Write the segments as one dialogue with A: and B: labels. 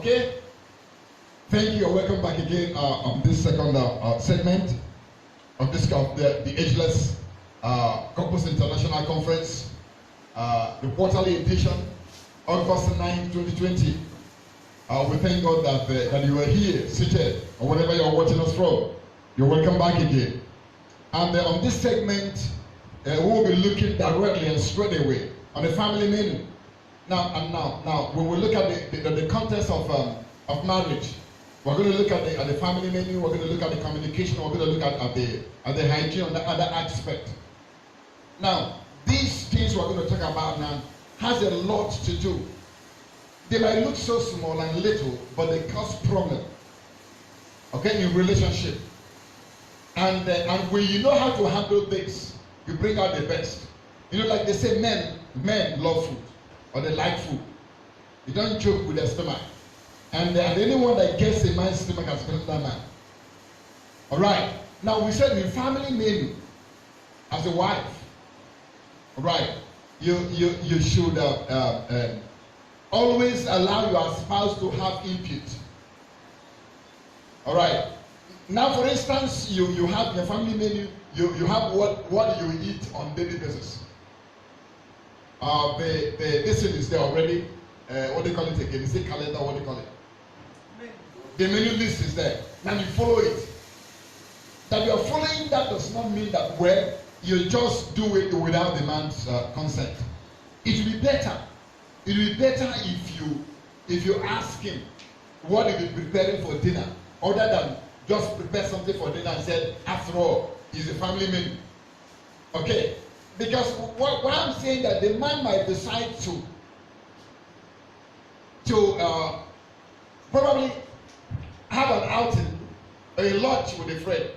A: Okay? Thank you. Welcome back again on this second segment of this the Ageless Couples International Conference, the quarterly edition, August 9, 2020. We thank God that you are here, seated, or wherever you are watching us from. You're welcome back again. And on this segment, we will be looking directly and straight away on the family menu. Now, when we look at the context of marriage, we're going to look at the family menu. We're going to look at the communication. We're going to look at the hygiene on the other aspect. Now, these things we're going to talk about now has a lot to do. They might look so small and little, but they cause problem. Okay, in relationship. And when you know how to handle things, you bring out the best. You know, like they say, men love food, or they like food. You don't joke with their stomach. And anyone that gets a man's stomach has been that man. All right. Now we said in family menu, as a wife, all right, you should always allow your spouse to have input. All right. Now, for instance, you have your family menu. You have what you eat on daily basis. This is there already. What do you call it again? Is it calendar? What do you call it? The menu list is there. Now you follow it. That you are following that does not mean that, well, you just do it without the man's consent. It will be better. It will be better if you ask him what he is preparing for dinner, other than just prepare something for dinner and say, after all, it's a family menu. Okay? Because what I'm saying that the man might decide to probably have an outing, a lunch with a friend,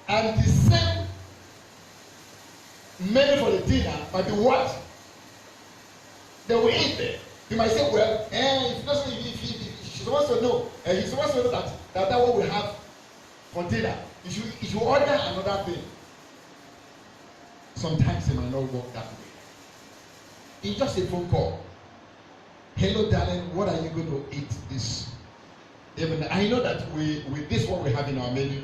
A: and the same menu for the dinner might be what they will eat there. You might say, well, if she's supposed to know, he's supposed to know that what we have for dinner. You should order another thing. Sometimes it might not work that way. It's just a phone call. Hello, darling, what are you going to eat this evening? I know that with this what we have in our menu,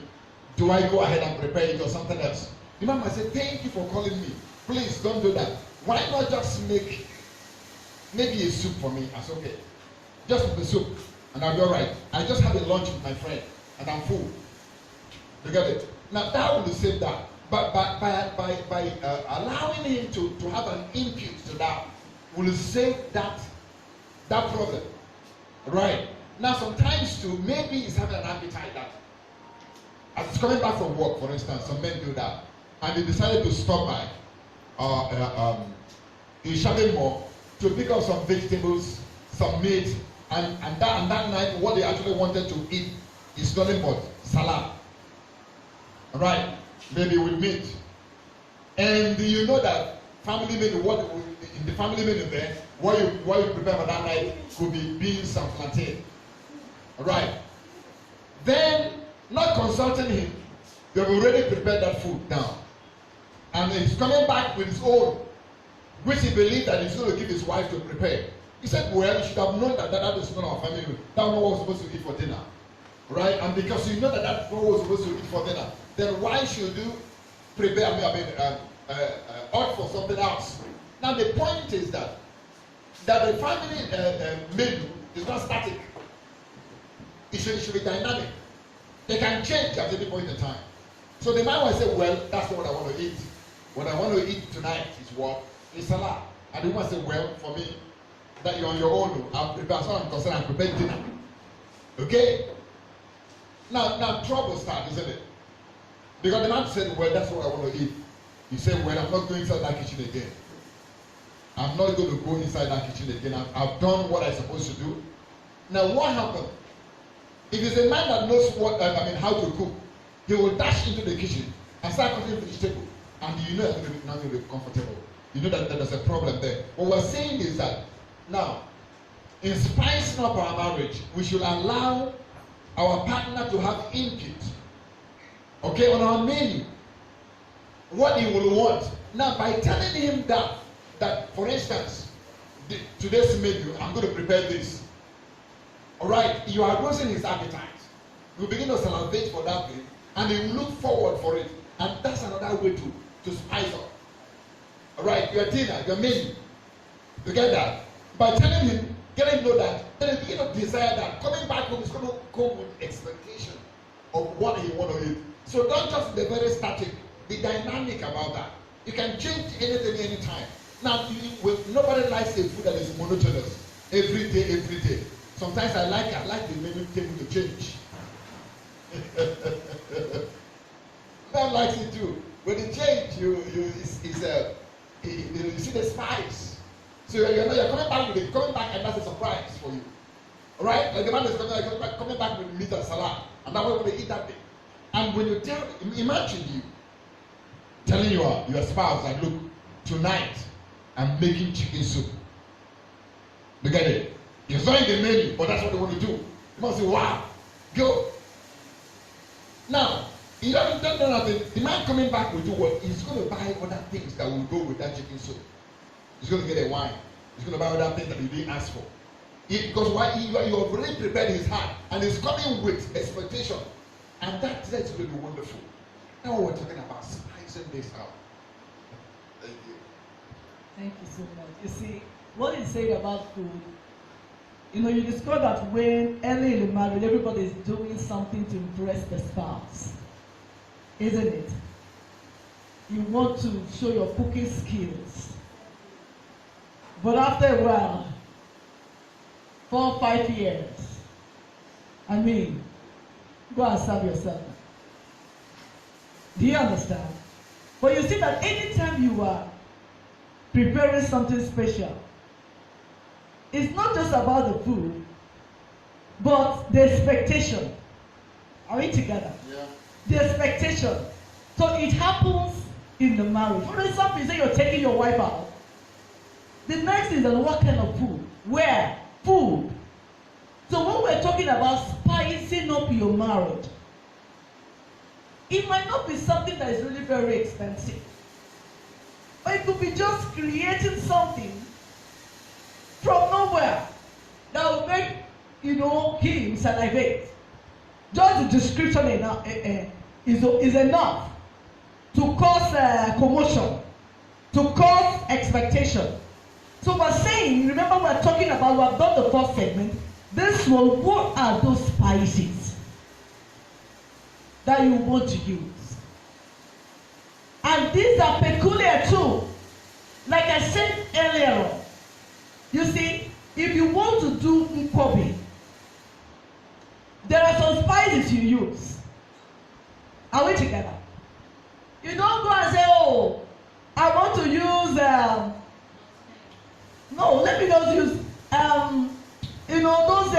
A: do I go ahead and prepare it or something else? The man might say, thank you for calling me. Please don't do that. Why not just make maybe a soup for me? That's okay. Just with the soup, and I'll be all right. I just had a lunch with my friend, and I'm full. You get it? Now that will save that. But by allowing him to have an input to that, will save that problem. Right? Now sometimes too, maybe he's having an appetite that as he's coming back from work, for instance, some men do that, and they decided to stop by in shopping mall to pick up some vegetables, some meat, and that night what they actually wanted to eat is nothing but salad. Right? Maybe with meat. And you know that family menu, in the family menu there, what you prepare for that night could be beans and plantain. Alright. Then, not consulting him, they have already prepared that food down. And he's coming back with his own, which he believed that he's going to give his wife to prepare. He said, well, you should have known that is not our family menu. That's not what we're supposed to eat for dinner. Right? And because you know that that's what we're supposed to eat for dinner, then why should you prepare, opt for something else? Now the point is that the family menu is not static. It should be dynamic. They can change at any point in time. So the man will say, well, that's not what I want to eat. What I want to eat tonight is what? Is salad. And the woman say, well, for me, that you're on your own, I'll prepare, as far as I'm concerned, I'll prepare dinner. Okay? Now trouble starts, isn't it? Because the man said, well, that's what I want to eat. He said, well, I'm not going inside that kitchen again. I'm not going to go inside that kitchen again. I've done what I'm supposed to do. Now, what happened? If it's a man that knows how to cook, he will dash into the kitchen and start cooking vegetable. And you know it's not going to be comfortable. You know that there's a problem there. What we're saying is that, now, in spicing up our marriage, we should allow our partner to have input. Okay, on our menu, what he will want. Now, by telling him that for instance, today's menu, I'm going to prepare this. All right, you are arousing his appetite. You begin to salivate for that thing, and he will look forward for it. And that's another way to spice up. All right, your dinner, your menu. You get that? By telling him, getting to know that, then he begin to desire that. Coming back home is going to come with expectation of what he want to eat. So don't just be very static. Be dynamic about that. You can change anything anytime. Now, nobody likes a food that is monotonous. Every day. Sometimes I like the menu table to change. Man likes it too. When it change, you see the spice. So you're coming back and that's a surprise for you. Alright? Like the man is coming back with meat and salad. And now we're going to eat that day. And when you imagine you telling your spouse that, look, tonight I'm making chicken soup. Look at it. It's not in the menu, but that's what they want to do. You must say, wow, go. Now, you don't know nothing. The man coming back will do what? He's going to buy other things that will go with that chicken soup. He's going to get a wine. He's going to buy other things that he didn't ask for. Because why? You have already prepared his heart, and he's coming with expectation. And that's going to be wonderful. Now we're talking about spicing this out. Thank you.
B: Thank you so much. You see, what he said about food, you discover that when early in the marriage, everybody is doing something to impress the spouse. Isn't it? You want to show your cooking skills. But after a while, 4 or 5 years, go and serve yourself. Do you understand? But you see that anytime you are preparing something special, it's not just about the food, but the expectation. Are we together?
A: Yeah.
B: The expectation. So it happens in the marriage. For example, you say you're taking your wife out. The next is what kind of food? Where? Food. So when we're talking about spicing up your marriage, it might not be something that is really very expensive. But it could be just creating something from nowhere that will make, him salivate. Just the description is enough to cause commotion, to cause expectation. So we're saying, remember we're talking about, we have done the first segment, this one, what are those spices that you want to use? And these are peculiar too. Like I said earlier on, you see, if you want to do nkwobi, there are some spices you use. Are we together? You don't go and say, oh, I want to use, no, let me just use, those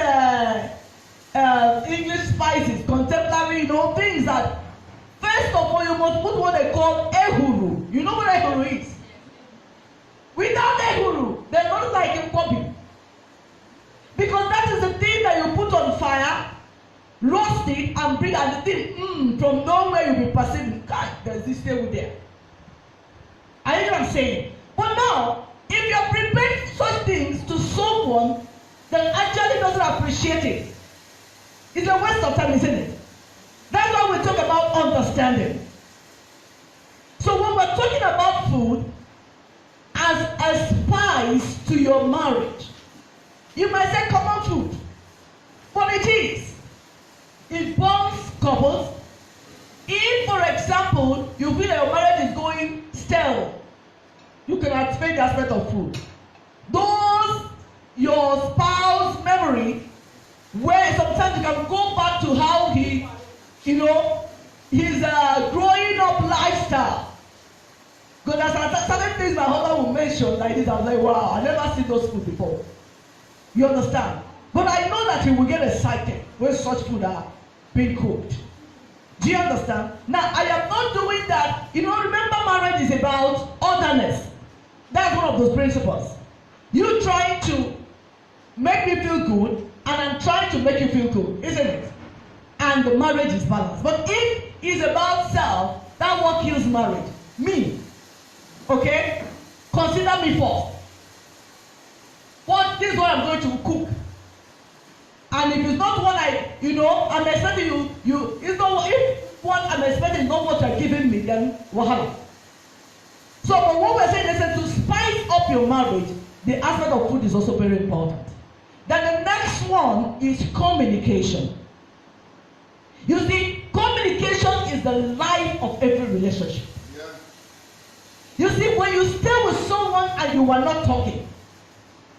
B: English spices, contemporary, things that, first of all, you must put what they call ehuru. You know what ehuru is? Without ehuru, they're not like nkwobi. Because that is the thing that you put on fire, roast it, and bring, and the thing, from nowhere you'll be perceiving, God, there's this thing there. Are you know what I'm saying? But now, if you're preparing such things to someone that actually doesn't appreciate it, it's a waste of time, isn't it? That's why we talk about understanding. So when we're talking about food as a spice to your marriage, you might say common food, but it is. It bonds couples. If, for example, you feel that your marriage is going stale, you can activate the aspect of food. Those your spouse memory, where sometimes you can go back to how he, his growing up lifestyle. Because there's certain things my husband will mention like this, I was like, wow, I never seen those food before. You understand? But I know that he will get excited when such food are being cooked. Do you understand? Now, I am not doing that. Remember, marriage is about otherness. That's one of those principles. You trying to make me feel good, and I'm trying to make you feel good, isn't it? And the marriage is balanced. But if it's about self, that what kills marriage. Me. Okay? Consider me first. This is what I'm going to cook. And And if it's not what I'm expecting it's not, if what I'm expecting is not what you're giving me, then wahala. So, but what we're saying is that to spice up your marriage, the aspect of food is also very important. Then the next one is communication. You see, communication is the life of every relationship. Yeah. You see, when you stay with someone and you are not talking,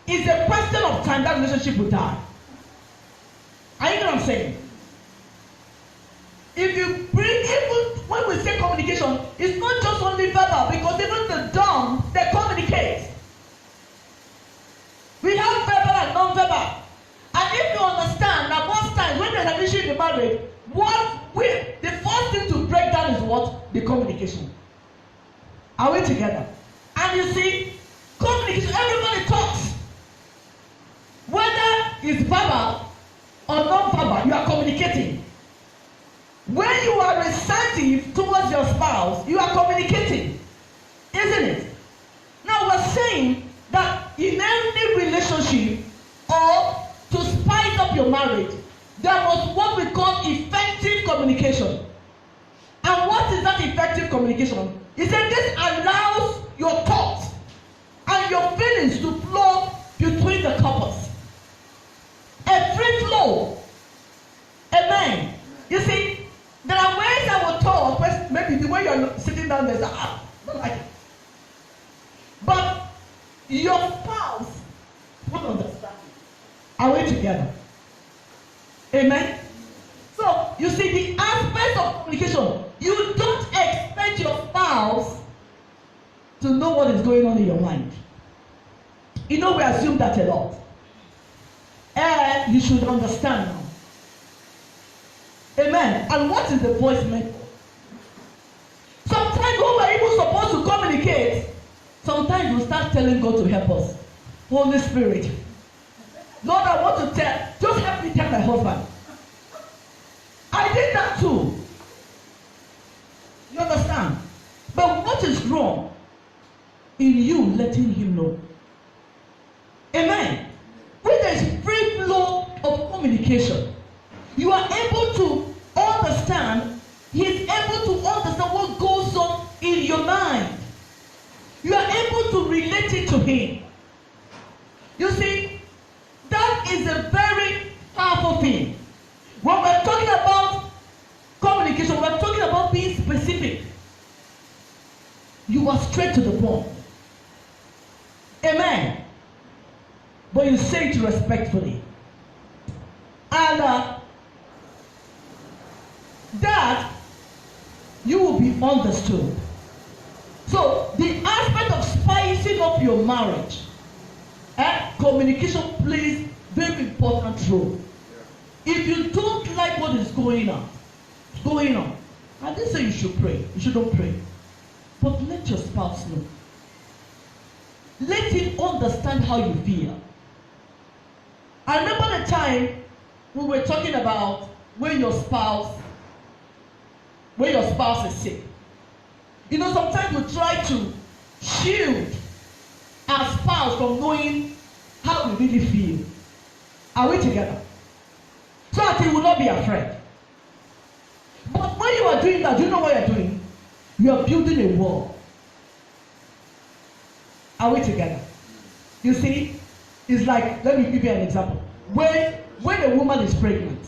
B: it's a question of time that relationship will die. Are you know what I'm saying? If you bring, even when we say communication, it's not just only verbal, because even the dumb, they communicate. We have verbal and non-verbal. And if you understand that most times when there's an issue in the marriage, the first thing to break down is what? The communication. Are we together? And you see, communication, everybody talks. Whether it's verbal or non-verbal, you are communicating. When you are receptive towards your spouse, you are communicating. Isn't it? Now we're saying that in any relationship or to spice up your marriage, there was what we call effective communication. And what is that effective communication? He said this allows your thoughts and your feelings to flow between the couples. A free flow. Amen. You see, there are ways I will talk, maybe the way you're sitting down there, don't like it. But your spouse will understand it. Are we together? Amen? So, you see, the aspect of communication, you don't expect your spouse to know what is going on in your mind. We assume that a lot. And you should understand now. Amen. And what is the voice meant for? Sometimes when we're even supposed to communicate, sometimes we start telling God to help us. Holy Spirit, Lord, I want to just help me tell my husband. I did that too. You understand? But what is wrong in you letting him know? Amen. When there is free flow of communication, you are able to understand, he is able to understand what goes on in your mind. You are able to relate it to him. You see, that is a very powerful thing. When we're talking about communication, we're talking about being specific. You are straight to the point. Amen. But you say it respectfully. And that you will be understood. So the aspect of spicing up your marriage, communication plays very important role. If you don't like what is going on, I didn't say you should pray. You shouldn't pray. But let your spouse know. Let him understand how you feel. I remember the time we were talking about when your spouse is sick. Sometimes we try to shield our spouse from knowing how we really feel. Are we together? So that he will not be afraid. But when you are doing that, do you know what you're doing? You are building a wall. Are we together? You see, it's like, let me give you an example. When a woman is pregnant,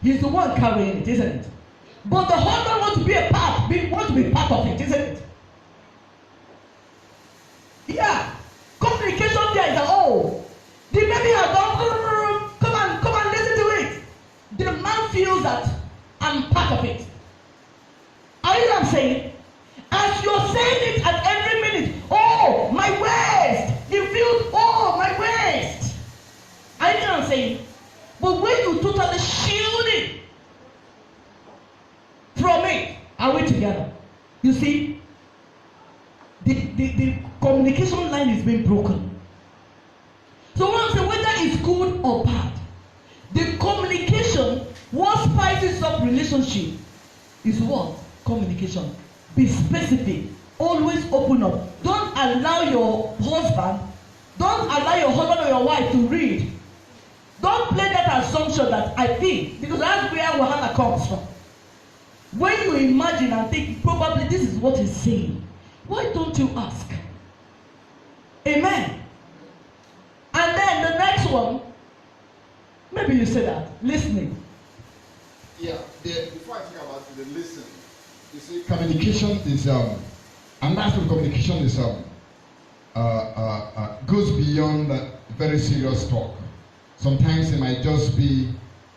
B: he's the one carrying it, isn't it? But the husband wants to be part of it, isn't it? Yeah. Communication there is the baby has gone, come on, listen to it. The man feels that I'm part of it. Are you know what I'm saying? As you're saying it at every minute, my waist. He feels, my waist. Are you know what I'm saying? But when you totally shield it from it, are we together? You see, the communication line is being broken. So what I'm saying, whether it's good or bad, the communication, what spices up relationship is what? Communication. Be specific. Always open up. Don't allow your husband or your wife to read. Don't play that that assumption that I think, because that's where wahala comes from. When you imagine and think, probably this is what he's saying, why don't you ask? Amen. And then the next one, maybe you say that, listening.
A: Yeah, before I think about the listening, you see, communication is and that's when communication is goes beyond very serious talk. Sometimes it might just be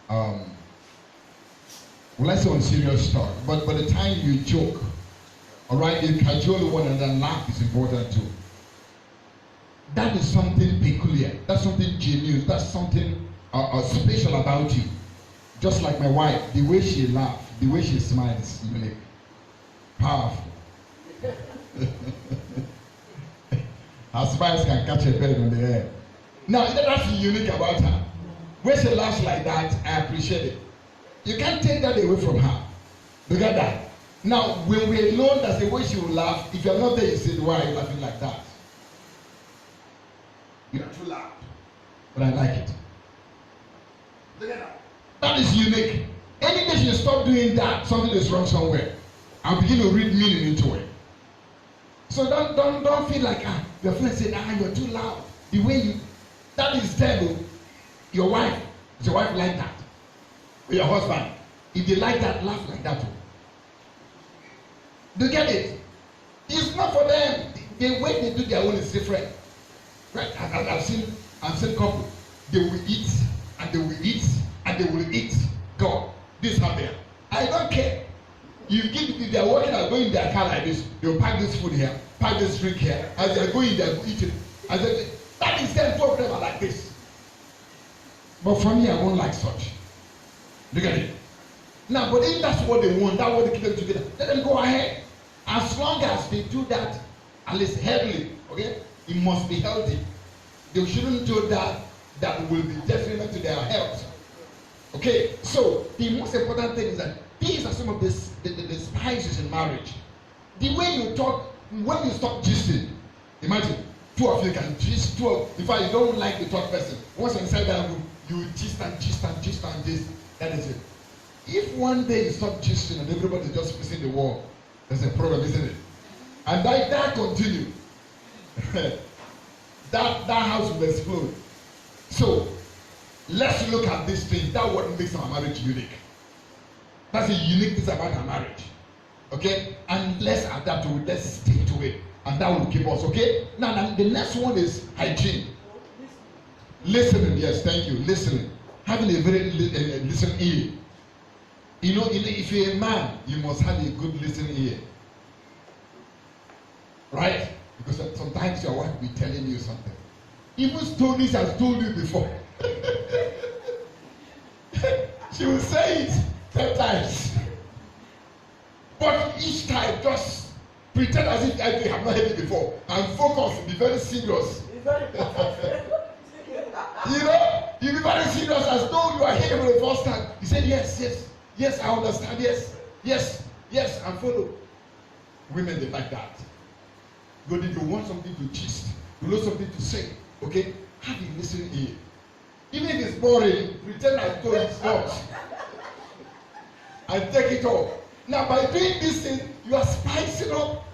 A: well, let's say on serious talk, but by the time you joke, all right, you cajole one another, laugh is important too. That is something peculiar. That's something genuine. That's something special about you. Just like my wife, the way she laughs, the way she smiles is unique, powerful. Her smiles can catch a bird in the air. Now, that's unique about her. When she laughs like that, I appreciate it. You can't take that away from her. Look at that. Now, when we're alone, that's the way she will laugh. If you're not there, you say, why are you laughing like that? You're too loud. But I like it. Look at that. That is unique. Any day you stop doing that, something is wrong somewhere. And begin to read meaning into it. So don't feel like your friend said, you're too loud. The way you, that is devil. Your wife, is your wife like that? Or your husband, if they like that, laugh like that too. Do you get it? It's not for them. The way they do their own is different. Right? I've seen couple. They will eat and they will eat and they will eat. God, this is how they are. I don't care. If they are working or going in their car like this, they will pack this food here, pack this drink here. As they are going, they are eating. That is them. Two of them are like this. But for me, I won't like such. Look at it. Now, but if that's what they want, that's what they keep them together, let them go ahead. As long as they do that, at least healthy, okay? It must be healthy. They shouldn't do that will be detrimental to their health. Okay? So, the most important thing is that these are some of the spices in marriage. The way you talk, when you stop gisting, imagine, two of you can gist, in fact, you don't like the third person. Once you're inside that room, you gist and gist and gist and gist. That is it. If one day you stop gisting and everybody is just facing the wall, there's a problem, isn't it? And that continue. that house will explode. So let's look at this thing. That's what makes our marriage unique. That's the uniqueness about our marriage. Okay? And let's adapt to it. Let's stick to it. And that will keep us. Okay? Now the next one is hygiene. Listening. Yes, thank you. Listening. Having a very listening ear. You know, if you're a man, you must have a good listening ear. Right? Because sometimes your wife will be telling you something. Even stories has told you before. She will say it 10 times. But each time, just pretend as if I have not heard it before. And focus, be very serious. You know, you be very serious as though you are hearing for the first time. You say, yes, I understand, yes, and follow. Women, they like that. But if you want something to gist, you know something to say, okay, have a listening ear. Even if it's boring, pretend as though it's not. And take it off. Now, by doing this thing, you are spicing up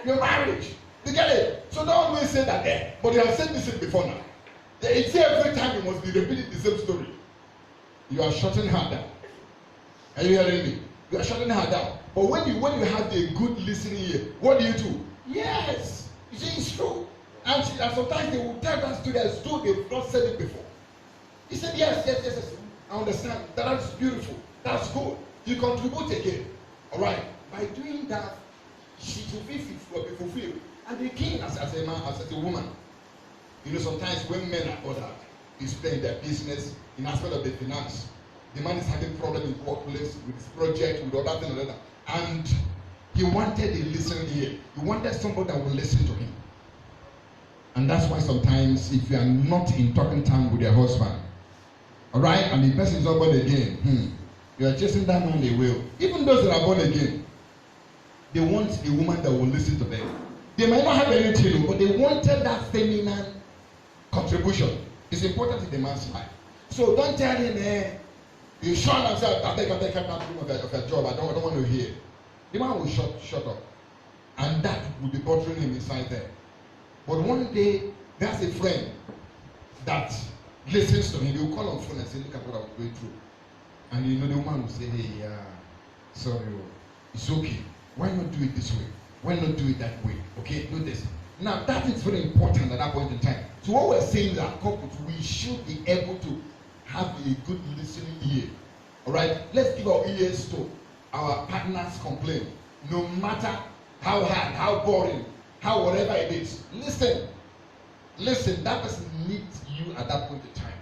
A: your marriage. You get it? So don't always say that there. But you have said this before now. It's every time you must be repeating the same story. You are shutting her down. Are you hearing me? You are shutting her down. But when you have a good listening ear, what do? Yes. You see, it's true. And sometimes they will tell that story as though they've not said it before. He said, yes. I understand. That's beautiful. That's good. You contribute again. All right. By doing that, she will be fulfilled. And the king, as a man, as a woman, you know, sometimes when men are bothered, he's playing their business in aspect of the finance. The man is having problem in workplace, with his project, with other things like that. And he wanted a listening ear. He wanted somebody that will listen to him. And that's why sometimes if you are not in talking time with your husband, all right, and the person is not born again, you are chasing that man away. Even those that are born again, they want a woman that will listen to them. They might not have anything, but they wanted that feminine contribution. It's important in the man's life. So don't tell him, you shut himself, I beg, I'm not doing of a job, I don't want to hear. The man will shut up. And that will be bothering him inside there. But one day, there's a friend that listens to him. He will call on phone and say, look at what I was going through. And you know, the woman will say, hey, sorry, it's okay. Why not do it this way? Why not do it that way? Okay, do this. Now, that is very important at that point in time. So what we're saying is that couples, we should be able to have a good listening ear. All right? Let's give our ears to our partner's complaint. No matter how hard, how boring, how whatever it is. Listen. Listen, that person needs you at that point in time.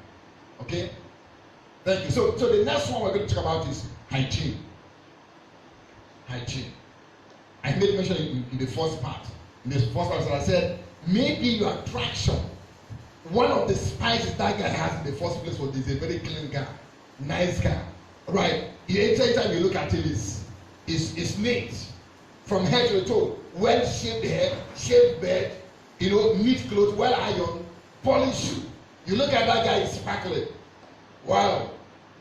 A: Okay? Thank you. So the next one we're going to talk about is hygiene. Hygiene. I made mention in the first part. In the first part, I said, maybe your attraction, one of the spices that guy has in the first place was he's a very clean guy, nice guy. Right? Anytime you look at him, is neat. From head to toe, well shaved head, shaved bed, you know, neat clothes, well ironed, polished shoe. You look at that guy, he's sparkling. Wow.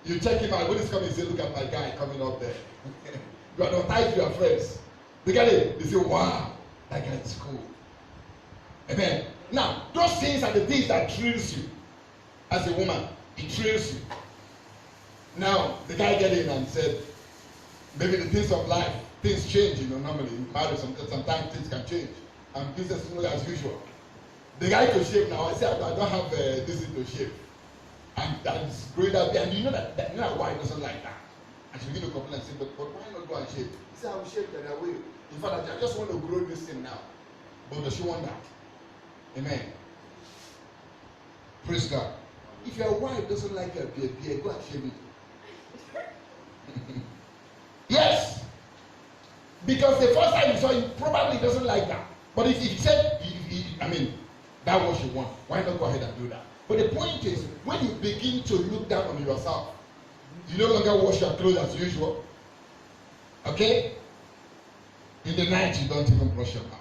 A: You check him out. When he's coming, you say, look at my guy coming up there. You are not tied to your friends. Look at it. They say, wow, that guy is cool. Amen. Now, those things are the things that thrills you. As a woman, it thrills you. Now, the guy get in and said, maybe the things of life, things change, you know, normally in marriage, sometimes things can change. And business is not as usual. The guy to shave now, I said, I don't have this to shave. And it's growing out there. And you know that why he doesn't like that. And she begin to complain and say, but why not go and shave? He said, I will shave that way. In fact, I just want to grow this thing now. But does she want that? Amen. Praise God. If your wife doesn't like your beard, go and shave it. Yes. Because the first time you saw him, probably doesn't like that. But if he said, that's what you want, why not go ahead and do that? But the point is, when you begin to look down on yourself, you no longer wash your clothes as usual. Okay? In the night, you don't even brush your mouth.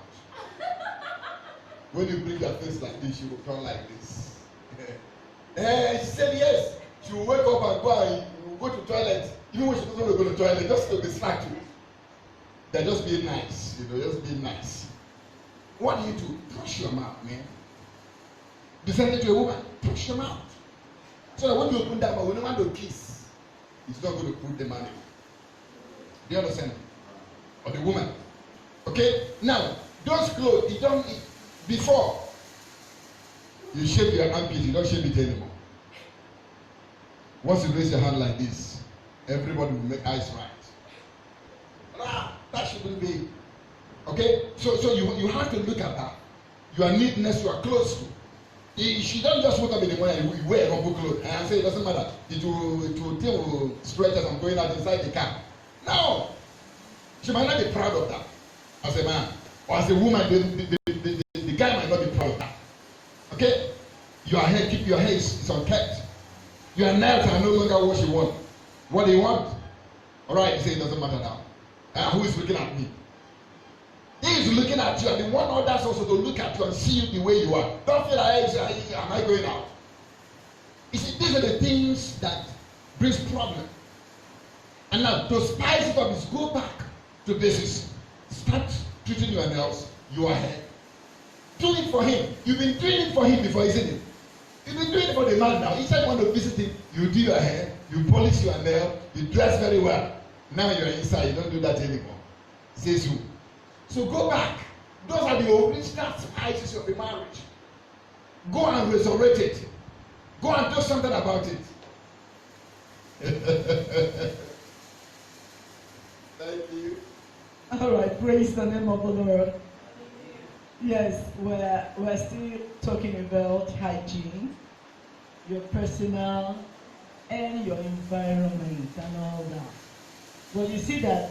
A: When you bring your face like this, you will turn like this. She said yes. She will wake up and go to toilet. Even when she doesn't want to go to toilet, just to distract you. They're just being nice, just being nice. What do you do? Brush your mouth, man. Descend to a woman, brush your mouth. So that when you open that mouth, when you want to kiss, it's not going to put the man in. Do you understand? Or the woman. Okay? Now, those clothes, you don't eat. Before, you shave your armpit, you don't shave it anymore. Once you raise your hand like this, everybody will make eyes right. That shouldn't be. Okay? So you have to look at that. Your neatness, your clothes. She don't just wake up in the morning and you wear a rumble clothes and say it doesn't matter. It will stretch as I'm going out inside the car. No. She might not be proud of that as a man. Or as a woman, the guy might not be proud of that. Okay? Your hair, keep your hair is unkept. Your nails are no longer what you want. What do you want? Alright, you say it doesn't matter now. Who is looking at me? He is looking at you and they want others also to look at you and see you the way you are. Don't feel like, am I going out? You see, these are the things that brings problem. And now, to spice it up is go back to basics. Start treating your nails, your hair. Do it for him. You've been doing it for him before, isn't it? You've been doing it for the man now. Each time you want to visit him, you do your hair, you polish your nail, you dress very well. Now you're inside, you don't do that anymore. Says you. So go back. Those are the original spices of the marriage. Go and resurrect it. Go and do something about it. Thank you.
B: All right, praise the name of the Lord. Yes, we're still talking about hygiene, your personal and your environment and all that. Well, you see that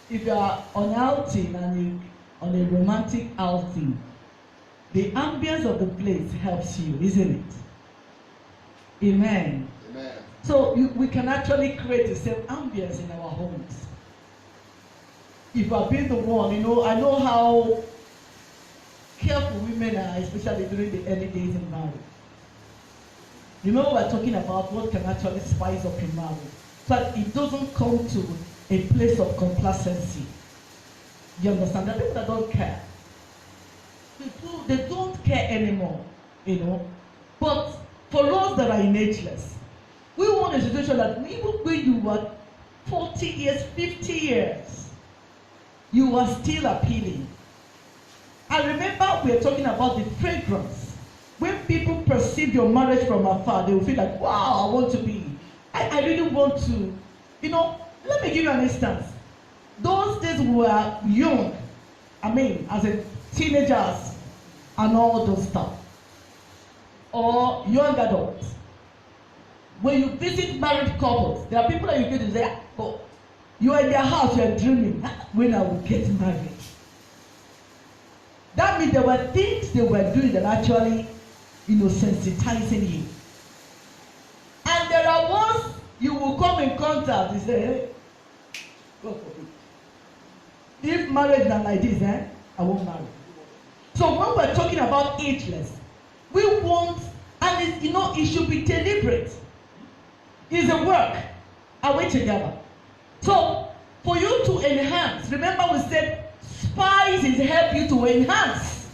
B: if you are on outing and on a romantic outing, the ambience of the place helps you, isn't it? Amen.
A: Amen.
B: So we can actually create the same ambience in our homes. If I've been the one, I know how careful women are, especially during the early days in marriage. Remember, we're talking about what can actually spice up your marriage, so that it doesn't come to a place of complacency. You understand? There are people that don't care. They don't care anymore, you know. But for us that are in ageless, we want a situation that even when you were 40 years, 50 years, you are still appealing. I remember we are talking about the fragrance. When people perceive your marriage from afar, they will feel like, wow, I want to be. I really want to. You know, let me give you an instance. Those days we were young, as a teenagers and all those stuff, or young adults. When you visit married couples, there are people that you get to say, oh, you are in their house, you are dreaming, when I will get married. That means there were things they were doing that actually, sensitizing you. And there are ones you will come in contact and say, hey, God forbid. If marriage is like this, I won't marry. So when we're talking about ageless, we want, and it should be deliberate. It's a work. Are we together? So for you to enhance, remember we said spices help you to enhance.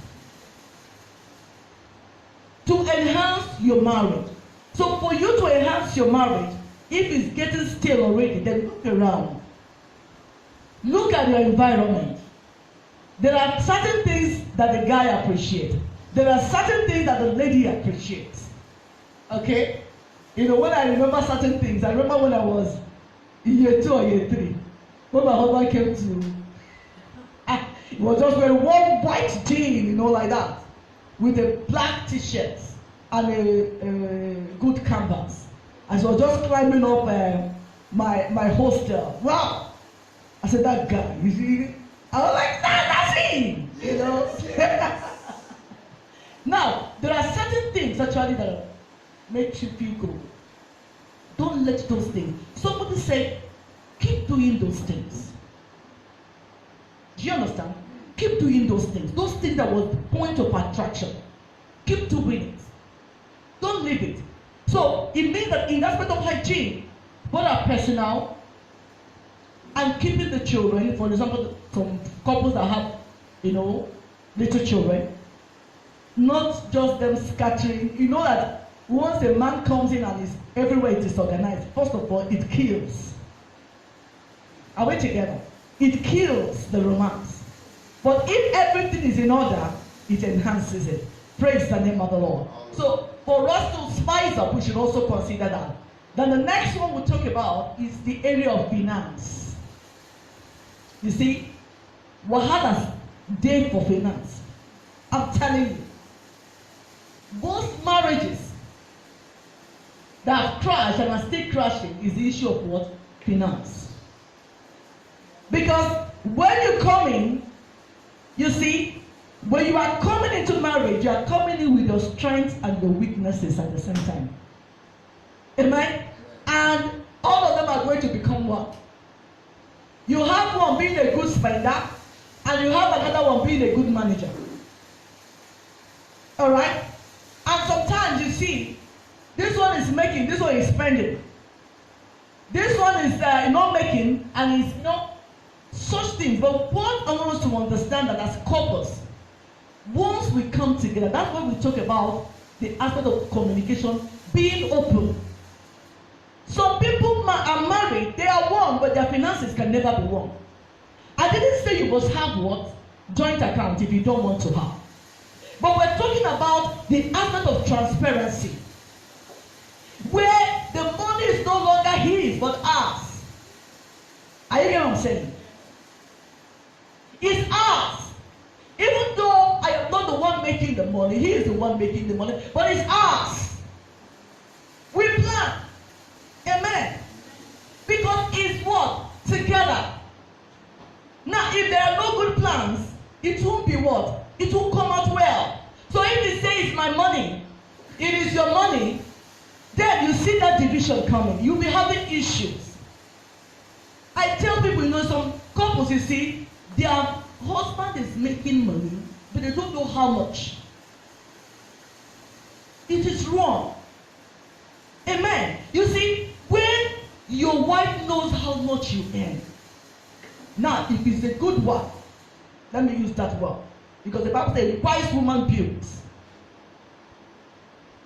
B: To enhance your marriage. So for you to enhance your marriage, if it's getting stale already, then look around. Look at your environment. There are certain things that the guy appreciates. There are certain things that the lady appreciates. Okay? When I remember certain things, I remember when I was in year 2 or year 3, when my husband came to, he was just wearing one white jean, like that, with a black t-shirt and a good canvas. As I was just climbing up my hostel. Wow! I said, that guy, you see? I was like, that's him! Now, there are certain things actually that make you feel good. Don't let those things. Somebody said, keep doing those things. Do you understand? Keep doing those things. Those things that was the point of attraction. Keep doing it. Don't leave it. So it means that in the aspect of hygiene, both are personal and keeping the children. For example, some couples that have, little children, not just them scattering. You know that once a man comes in and is everywhere it is organized, first of all, it kills. Are we together? It kills the romance. But if everything is in order, it enhances it. Praise the name of the Lord. So for us to spice up, we should also consider that. Then the next one we'll talk about is the area of finance. You see, Wahala's day for finance. I'm telling you. Most marriages that have crashed and are still crashing is the issue of what? Finance. Because when you come in, you see, when you are coming into marriage, you are coming in with your strengths and your weaknesses at the same time. Amen? And all of them are going to become one. You have one being a good spender, and you have another one being a good manager. Alright? And sometimes you see, this one is making, this one is spending. This one is not making, and it's not such things. But what I want us to understand that as couples, once we come together, that's when we talk about the aspect of communication, being open. Some people are married, they are one, but their finances can never be one. I didn't say you must have what? Joint account if you don't want to have. But we're talking about the aspect of transparency, where the money is no longer his, but ours. Are you hearing what I'm saying? It's ours. Even though I am not the one making the money, he is the one making the money, but it's ours. We plan. Amen. Because it's what? Together. Now, if there are no good plans, it won't be what? It won't come out well. So if you say it's my money, it is your money, then you see that division coming. You'll be having issues. I tell people, some couples, you see, their husband is making money, but they don't know how much. It is wrong. your wife knows how much you earn. Now, if it's a good one, let me use that word, because the Bible says, wise woman builds.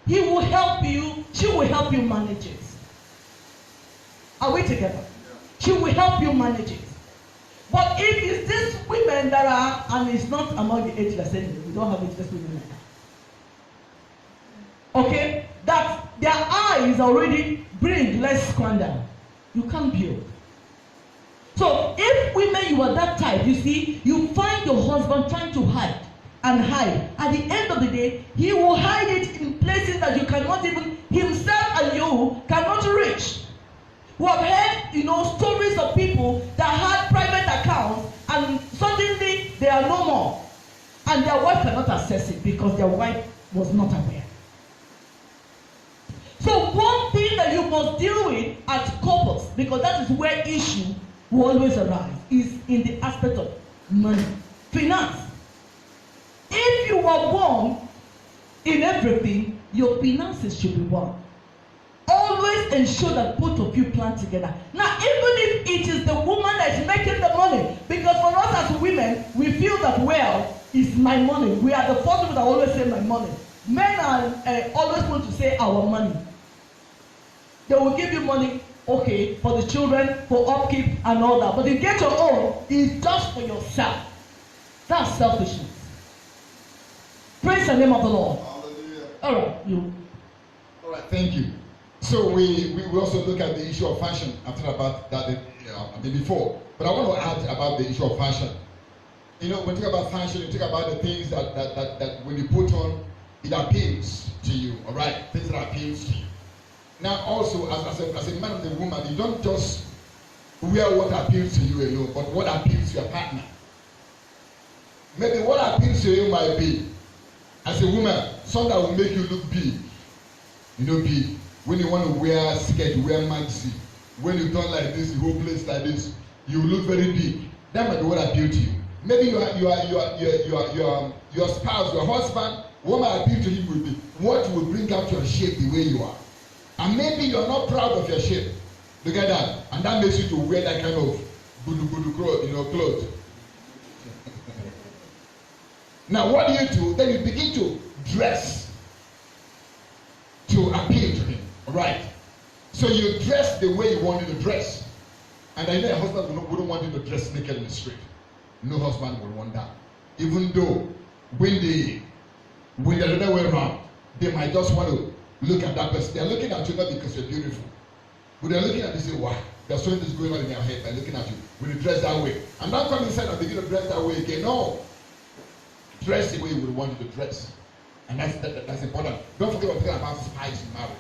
B: He will help you, she will help you manage it. Are we together? Yeah. She will help you manage it. But if it's these women that are, and it's not among the ageless anyway, we don't have ageless women like that. Okay? That their eyes already bring less squander. You can't build. So if women, you are that type, you see, you find your husband trying to hide and hide. At the end of the day, he will hide it in places that you cannot even, himself and you cannot reach. We have heard, stories of people that had private accounts and suddenly they are no more. And their wife cannot access it because their wife was not aware. So one thing that you must deal with at couples, because that is where issue will always arise, is in the aspect of money, finance. If you are one in everything, your finances should be one. Always ensure that both of you plan together. Now, even if it is the woman that is making the money, because for us as women, we feel that, well, it's my money. We are the first people that always say my money. Men are always going to say our money. They will give you money, okay, for the children, for upkeep and all that. But you get your own, it's just for yourself. That's selfishness. Praise the name of the Lord.
A: Hallelujah.
B: All right, you.
A: All right, thank you. So we also look at the issue of fashion. I've talked about that before, but I want to add about the issue of fashion. When you talk about fashion, you talk about the things that when you put on, it appeals to you. All right, things that appeals to you. Now, also as a man and a woman, you don't just wear what appeals to you alone, but what appeals to your partner. Maybe what appeals to you might be, as a woman, something that will make you look big. Big. When you want to wear a skirt, you wear maxi. When you turn like this, the whole place like this, you look very big. That might be what appeal to you. Maybe your spouse, your husband, what might appeal to him will be what will bring out your shape the way you are. And maybe you're not proud of your shape. Look at that. And that makes you to wear that kind of budu clothes. Now what do? Then you begin to dress to appeal to him. Right. So you dress the way you want you to dress. And I know a husband wouldn't want you to dress naked in the street. No husband would want that. Even though when they're the other way around, they might just want to look at that person. They're looking at you not because you're beautiful. But they're looking at you and say, wow, there's something that's going on in their head by looking at you. When you dress that way. And don't come inside and begin to dress that way again. No. Dress the way you would want you to dress. And that's important. Don't forget about spice in marriage.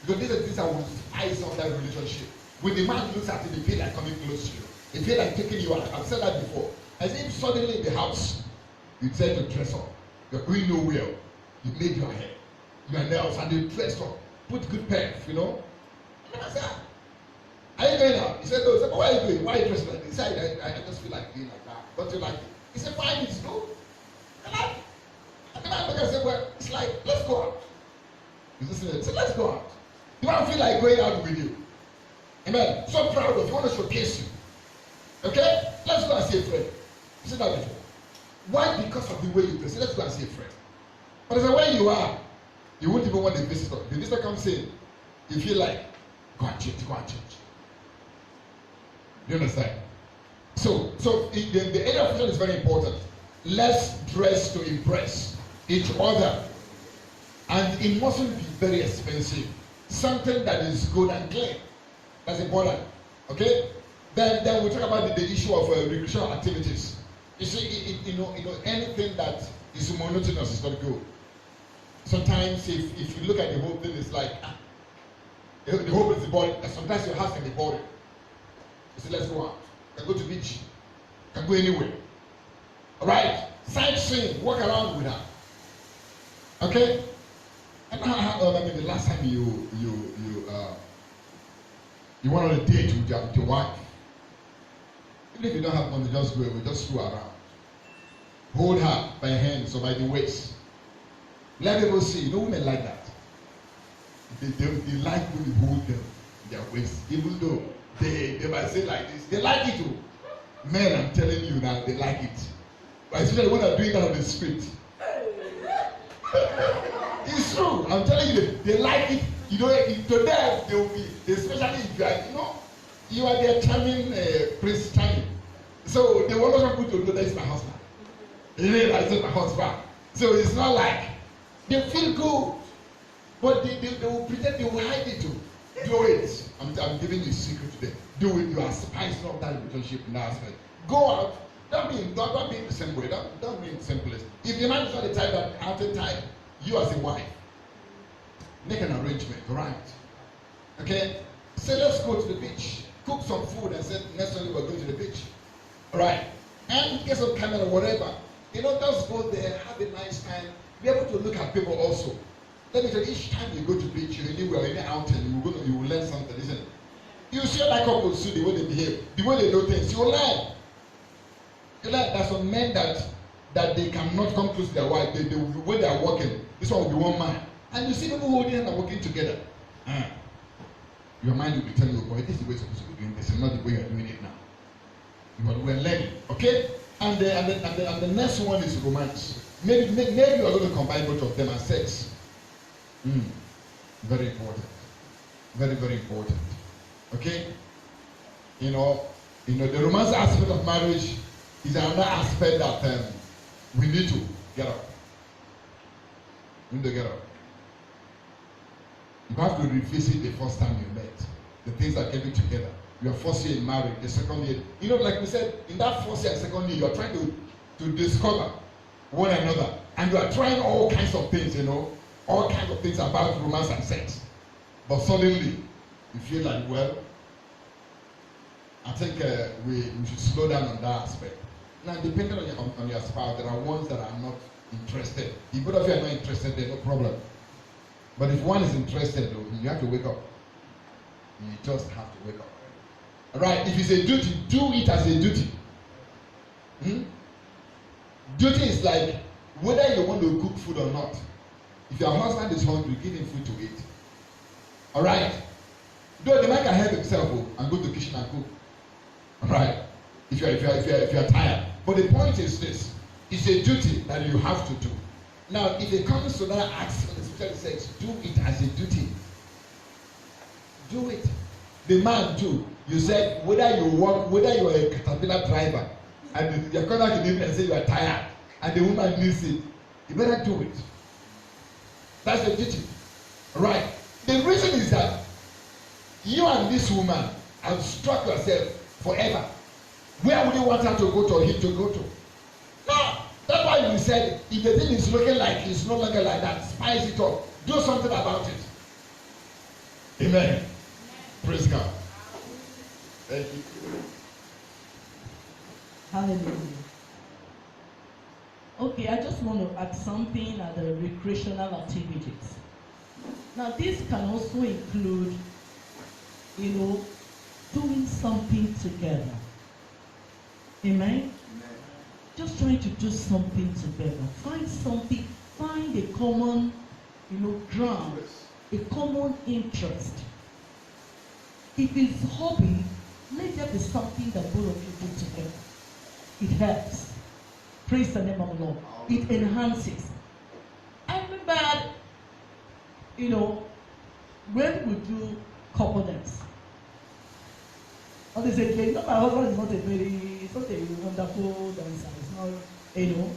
A: Because these are things that will spice up that relationship. When the man looks at it, they feel like coming close to you. They feel like taking you out. I've said that before. As if suddenly in the house, you try to dress up. You're going nowhere. You made your hair, your nails, and you dress up. Put good perf, And then I said, are you going out? He said, no. I said, but why are you doing? Why are you dressing like this? He said, I just feel like being like that. Don't you like it? He said, 5 minutes, no. I like it. And then I said, well, it's like, let's go out. He said, let's go out. You want to feel like going out with you. Amen. So proud of you. Want to showcase you. Okay? Let's go and see a friend. You said that before. Why? Because of the way you dress. Let's go and see a friend. But as where you are, you won't even want the visitor. The visitor comes in. You feel like, go and change. You understand? So the area of fashion is very important. Let's dress to impress each other. And it mustn't be very expensive. Something that is good and clean. That's important. Okay? Then we talk about the issue of recreational activities. You see, anything that is monotonous is not good. Sometimes if you look at the whole thing, it's like the whole thing is boring. Sometimes your house can be boring. You say, let's go out. You can go to the beach. You can go anywhere. Alright? Sightseeing, walk around with her. Okay? And the last time you went on a date with your wife. Even if you don't have money, just go away, just go around. Hold her by hands or by the waist. Let people see. Women like that. They like when you hold them. their waist, even though they might say like this, they like it too. Men, I'm telling you now, they like it. But especially when they're doing that on the street. It's true. I'm telling you, they like it. You know, to them, they will be, especially if you are, you are their charming Prince Charming. So they will not put to know that it's my husband. You realize it's my husband. So it's not like they feel good, but they will pretend they will hide it too. Do it. I'm giving you a secret today. Do it. You are spicing up that relationship in that aspect. Go out. Don't be in the same way. Don't be in the same place. If your man is not the type that at the time, you as a wife, make an arrangement, right? Okay? Say let's go to the beach. Cook some food and say next Sunday we're going to the beach. Alright? And get some camera or whatever. Just go there, have a nice time. Be able to look at people also. Let me tell you, each time you go to the beach, anywhere, any outing, you will learn something, isn't it? You see that couple see the way they behave, the way they do things, you will learn. You learn. There's some men that they cannot come close to their wife. The way they are walking, this one will be one man. And you see people holding and working together. Your mind will be telling you, boy, this is the way you're supposed to be doing this, and not the way you're doing it now. We're learning, okay? And the next one is romance. Maybe you are going to combine both of them as sex. Very important. Very, very important. Okay? The romance aspect of marriage is another aspect that we need to get up. We need to get up. You have to revisit the first time you met. The things that kept you together. Your first year in marriage, the second year. Like we said, in that first year and second year, you are trying to discover one another. And you are trying all kinds of things, all kinds of things about romance and sex. But suddenly, you feel like, well, I think we should slow down on that aspect. Now, depending on your spouse, there are ones that are not interested. If both of you are not interested, there's no problem. But if one is interested, though, you have to wake up. You just have to wake up. All right? If it's a duty, do it as a duty. Duty is like whether you want to cook food or not. If your husband is hungry, give him food to eat. All right? Though the man can help himself and go to the kitchen and cook. All right? If you are tired. But the point is this: it's a duty that you have to do. Now, if it comes to that aspect, especially sex, do it as a duty. Do it. The man too. You said whether you are a caterpillar driver, and your colleague can even say you are tired, and the woman needs it, you better do it. That's the duty. Right? The reason is that you and this woman have struck yourself forever. Where would you want her to go to or him to go to? No. That's why we said, if the thing is looking like it's no longer like that, spice it up. Do something about it. Amen. Praise God. Thank you.
B: Hallelujah. Okay, I just want to add something at the recreational activities. Now, this can also include, doing something together. Amen? Just trying to do something together. Find a common, ground, a common interest. If it's hobby, let there be something that both of you do together. It helps. Praise the name of the Lord. It enhances. I remember, when we do couple dance. Honestly, my husband is not a wonderful dancer. It's not,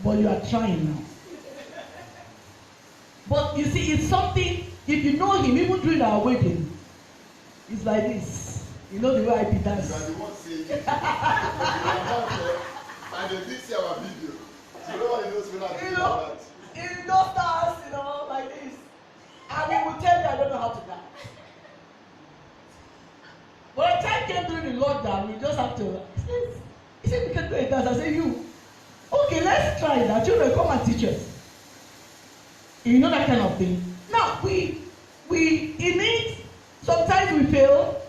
B: but you are trying now. But you see, it's something, if you know him, even during our wedding, it's like this. You know the way I be dancing. You are the one saying it. And they did see our video. So nobody knows when I do that. In those stars, like this. And we will tell you I don't know how to dance. But the time came during the lockdown, we just have to. He said we can do a dance. I said, you. Okay, let's try that. Children, come and teach us. That kind of thing. Now, it means sometimes we fail,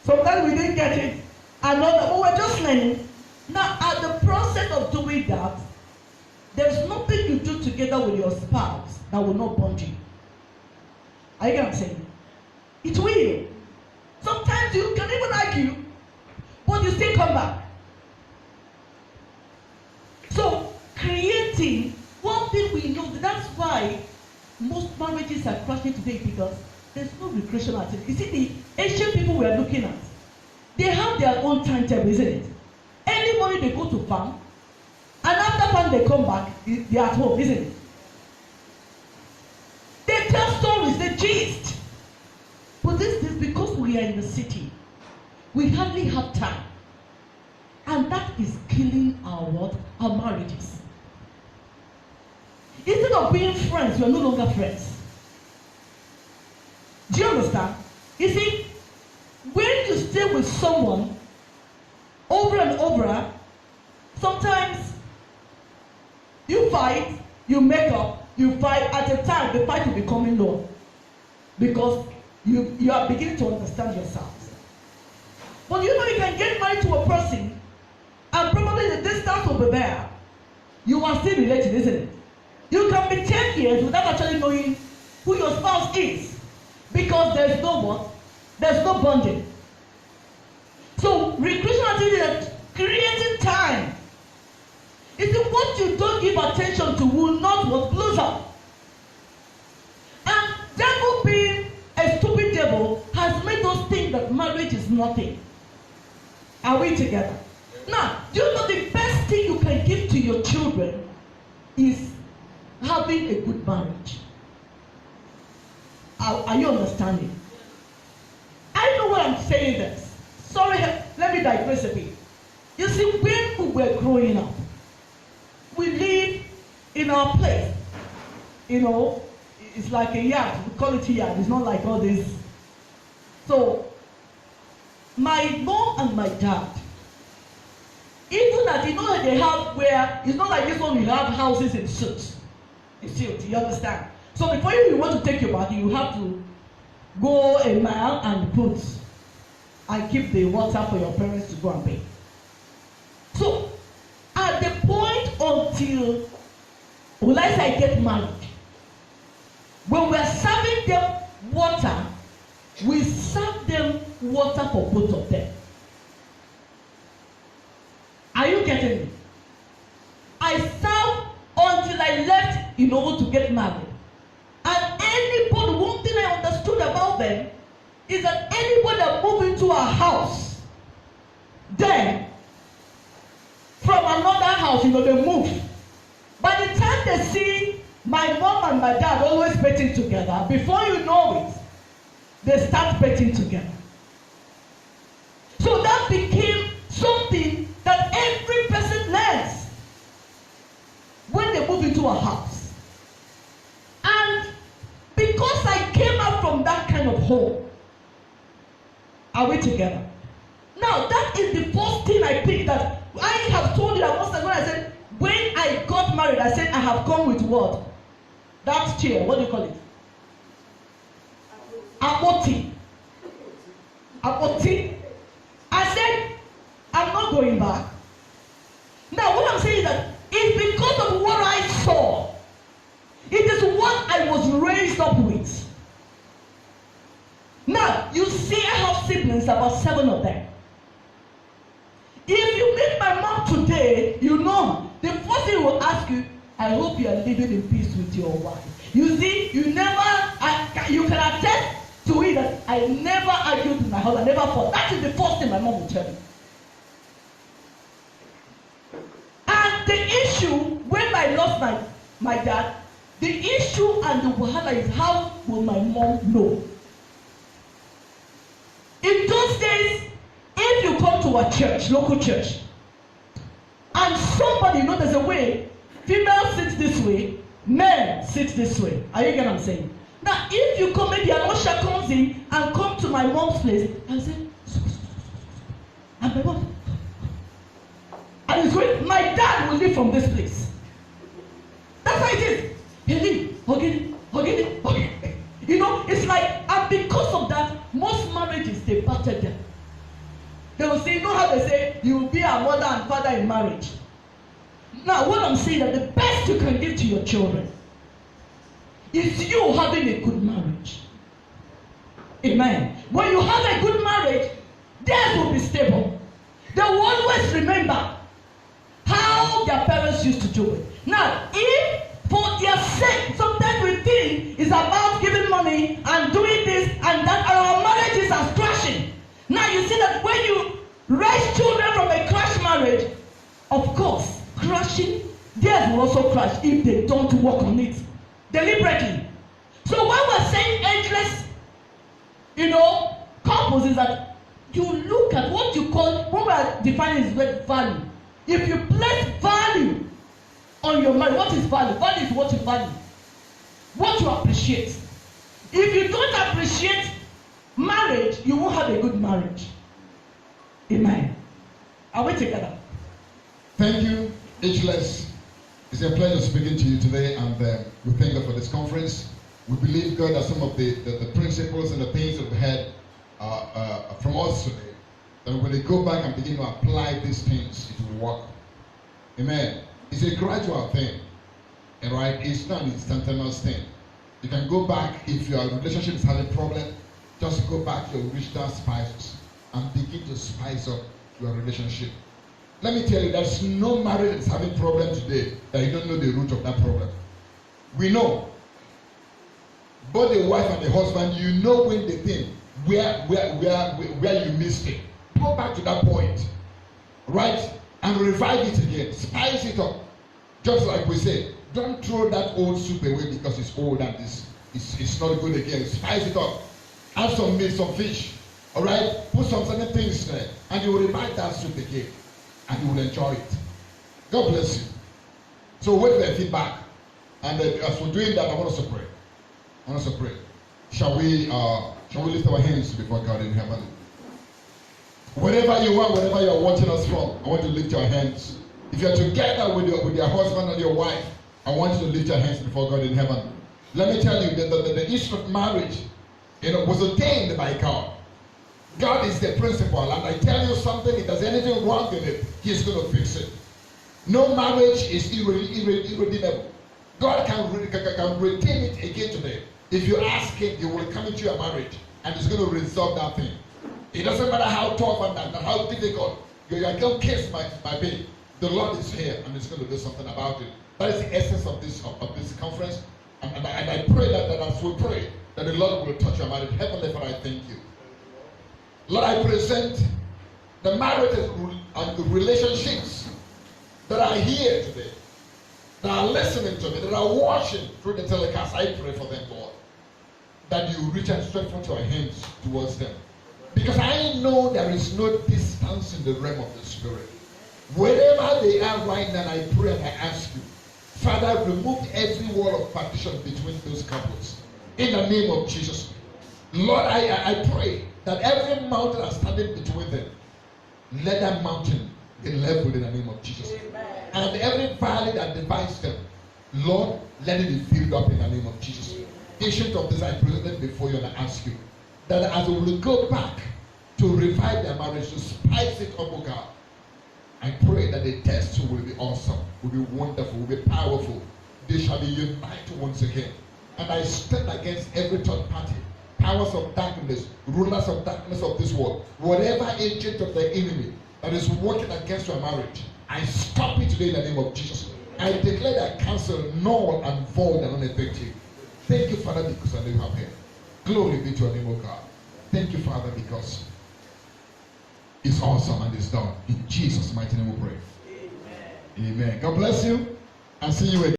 B: sometimes we didn't get it, but we're just learning. Now, at the process of doing that, there's nothing you do together with your spouse that will not bond you. Are you get what I'm saying? It will. Sometimes you can even argue, but you still come back. So, creating, one thing we know, that's why most marriages are crashing today, because there's no recreational activity. You see, the ancient people we are looking at, they have their own timetable, isn't it? Any morning they go to farm, and after farm they come back, they are at home, isn't it? They tell stories, they gist. But this is because we are in the city. We hardly have time. And that is killing our what? Our marriages. Instead of being friends, you are no longer friends. Do you understand? You see, when you stay with someone over and over, sometimes you fight, you make up, you fight. At a time, the fight will be coming low, because you are beginning to understand yourselves. But you know, you can get married to a person, and probably the distance will be there. You are still related, isn't it? You can be 10 years without actually knowing who your spouse is, because there's no what? There's no bonding. So recreational activity is creating time. It's what you don't give attention to will not what blows up. And devil, being a stupid devil, has made us think that marriage is nothing. Are we together? Now, do you know the best thing you can give to your children is having a good marriage? Are you understanding? I know what I'm saying this. Sorry, let me digress a bit. You see, when we were growing up, we live in our place. You know, it's like a yard. We call it a yard. It's not like all this. So, my mom and my dad, even that, you know that they have where, it's not like this one, you have houses in suits. You understand? So before you want to take your bath, you have to go a mile and put and keep the water for your parents to go and pay. So at the point until, will I say, get married, when we are serving them water, we serve them water for both of them. Are you getting me? I served until I left in order to get married. And anybody, one thing I understood about them is that anybody that move into a house, then from another house, you know, they move. By the time they see my mom and my dad always betting together, before you know it, they start betting together. So that became something that every person learns when they move into a house. And because I came out from that kind of home, are we together? Now, that is the first thing I picked, that I have told you that once ago. I said, when I got married, I said I have come with what? That chair, what do you call it? Apoti. Apoti. I said, I'm not going back. Now, what I'm saying is that it's because of what I saw. It is what I was raised up with. Now, you see, I have siblings, about 7 of them. If you meet my mom today, you know, the first thing will ask you, I hope you are living in peace with your wife. You see, you can attest to it that I never argued with my husband, never fought. That is the first thing my mom will tell me. And the issue, when I lost my dad, the issue and the wahala is, how will my mom know? In those days, if you come to a church, local church, and somebody, you know, there's a way, female sits this way, men sit this way. Are you getting what I'm saying? Now, if you come, maybe an usher comes in and come to my mom's place and say, and my mom, and it's going, my dad will leave from this place. That's how it is. He leave, okay. You know, it's like, and because of that, most marriages, they battered them. They will say, you know how they say, you will be a mother and father in marriage. Now, what I'm saying is that the best you can give to your children is you having a good marriage. Amen. When you have a good marriage, theirs will be stable. They will always remember how their parents used to do it. Now, if for their sake, sometimes we think it's about giving money and doing this and that, and our marriages are crashing. Now you see that when you raise children from a crashed marriage, of course, crashing, theirs will also crash if they don't work on it deliberately. So when we're saying ageless, couples, is that you look at what you call, what we're defining is value. If you place value on your marriage, what is value? Value is what you value, what you appreciate. If you don't appreciate marriage, you won't have a good marriage. Amen. Are we together?
A: Thank you, Ageless. It's a pleasure speaking to you today, and we thank God for this conference. We believe God that some of the principles and the things that we had from us today, that when they go back and begin to apply these things, it will work. Amen. It's a gradual thing, and right? It's not an instantaneous thing. You can go back if your relationship is having a problem. Just go back to your original spices and begin to spice up your relationship. Let me tell you, there's no marriage that's having a problem today that you don't know the root of that problem. We know. Both the wife and the husband, you know when they think where you missed it. Go back to that point, right? And revive it again. Spice it up. Just like we say, don't throw that old soup away because it's old and it's not good again. Spice it up. Add some meat, some fish. All right? Put some certain things there. And you will revive that soup again. And you will enjoy it. God bless you. So wait for the feedback. And as we're doing that, I want us to pray. Shall we lift our hands before God in heaven? Wherever you are, wherever you are watching us from, I want you to lift your hands. If you are together with your husband and your wife, I want you to lift your hands before God in heaven. Let me tell you that the issue of marriage, was ordained by God. God is the principal, and I tell you something, if there's anything wrong in it, He's going to fix it. No marriage is irredeemable. God can redeem it again today. If you ask Him, He will come into your marriage, and He's going to resolve that thing. It doesn't matter how tough and how difficult your case might be. The Lord is here, and He's going to do something about it. That is the essence of this conference. And I pray that as we pray, that the Lord will touch your marriage. Heavenly Father, I thank you. Lord, I present the marriages and the relationships that are here today, that are listening to me, that are watching through the telecast. I pray for them, Lord, that you reach and stretch forth your hands towards them. Because I know there is no distance in the realm of the Spirit. Wherever they are right now, I pray and I ask you, Father, remove every wall of partition between those couples. In the name of Jesus. Lord, I pray that every mountain that's standing between them, let that mountain be leveled in the name of Jesus. Amen. And every valley that divides them, Lord, let it be filled up in the name of Jesus. Ancient of this, I present it before you and I ask you that as we will go back to revive their marriage, to spice it up, oh God, I pray that the test will be awesome, will be wonderful, will be powerful. They shall be united once again. And I stand against every third party, powers of darkness, rulers of darkness of this world, whatever agent of the enemy that is working against your marriage, I stop it today in the name of Jesus. I declare that cancel, null and void and ineffective. Thank you, Father, because I know you have here. Glory be to your name, O God. Thank you, Father, because it's awesome and it's done. In Jesus' mighty name we pray. Amen. Amen. God bless you and see you again.